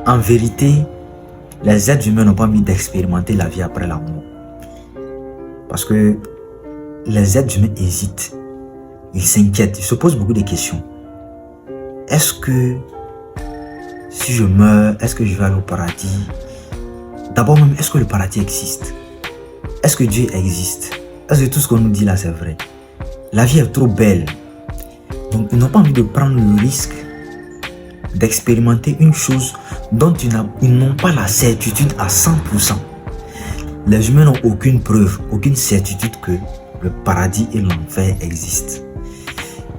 En vérité, les êtres humains n'ont pas envie d'expérimenter la vie après la mort. Parce que les êtres humains hésitent, ils s'inquiètent, ils se posent beaucoup de questions. Est-ce que si je meurs, est-ce que je vais aller au paradis? D'abord même, est-ce que le paradis existe? Est-ce que Dieu existe? Est-ce que tout ce qu'on nous dit là, c'est vrai? La vie est trop belle. Donc, ils n'ont pas envie de prendre le risque d'expérimenter une chose dont ils n'ont pas la certitude à 100%. Les humains n'ont aucune preuve, aucune certitude que le paradis et l'enfer existent.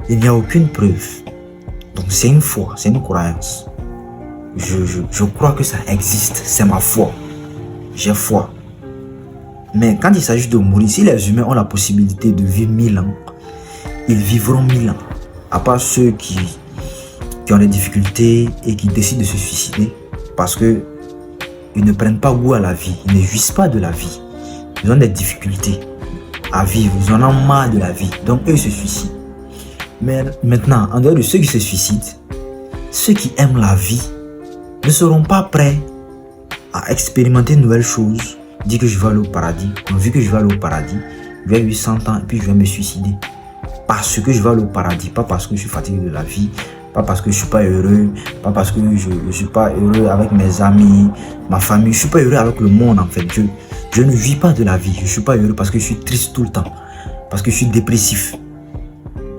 Il n'y a aucune preuve. Donc c'est une foi, c'est une croyance. Je crois que ça existe, c'est ma foi. J'ai foi. Mais quand il s'agit de mourir, si les humains ont la possibilité de vivre 1000 ans, ils vivront 1000 ans. À part ceux qui ont des difficultés et qui décident de se suicider parce que ils ne prennent pas goût à la vie, ils ne jouissent pas de la vie. Ils ont des difficultés à vivre, ils en ont marre de la vie. Donc eux se suicident. Mais maintenant, en dehors de ceux qui se suicident, ceux qui aiment la vie ne seront pas prêts à expérimenter de nouvelles choses. Dire que je vais aller au paradis. Donc, vu que je vais aller au paradis, je vais vivre 100 ans et puis je vais me suicider. Parce que je vais aller au paradis, pas parce que je suis fatigué de la vie, pas parce que je suis pas heureux, pas parce que je suis pas heureux avec mes amis, ma famille. Je suis pas heureux avec le monde en fait. Je ne vis pas de la vie. Je suis pas heureux parce que je suis triste tout le temps, parce que je suis dépressif.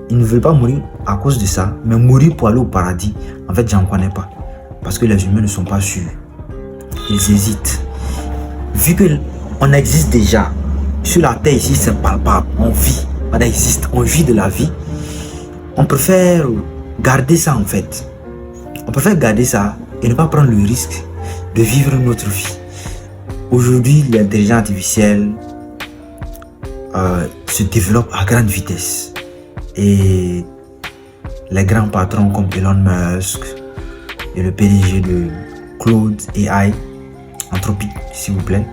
Ils ne veulent pas mourir à cause de ça, mais mourir pour aller au paradis, en fait, j'en connais pas. Parce que les humains ne sont pas sûrs. Ils hésitent. Vu qu'on existe déjà, sur la terre ici, c'est palpable, on vit, on existe, on vit de la vie. On préfère garder ça en fait. On préfère garder ça et ne pas prendre le risque de vivre notre vie. Aujourd'hui, l'intelligence artificielle se développe à grande vitesse. Et les grands patrons comme Elon Musk et le PDG de Claude AI, Anthropic s'il vous plaît,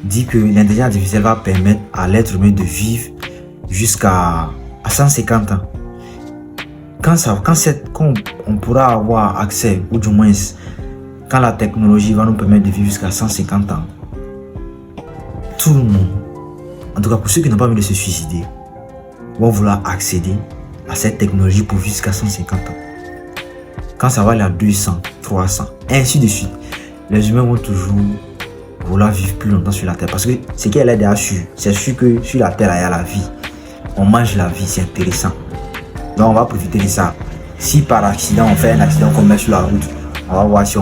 dit que l'intelligence artificielle va permettre à l'être humain de vivre jusqu'à 150 ans. Quand on pourra avoir accès, ou du moins quand la technologie va nous permettre de vivre jusqu'à 150 ans, tout le monde, en tout cas pour ceux qui n'ont pas envie de se suicider, vont vouloir accéder à cette technologie pour vivre jusqu'à 150 ans. Quand ça va aller à 200, 300, ainsi de suite, les humains vont toujours vouloir vivre plus longtemps sur la terre. Parce que ce qu'elle est déjà sûr, c'est sûr que sur la terre, il y a la vie. On mange la vie, c'est intéressant. Donc on va profiter de ça. Si par accident on fait un accident qu'on met sur la route, on va voir si on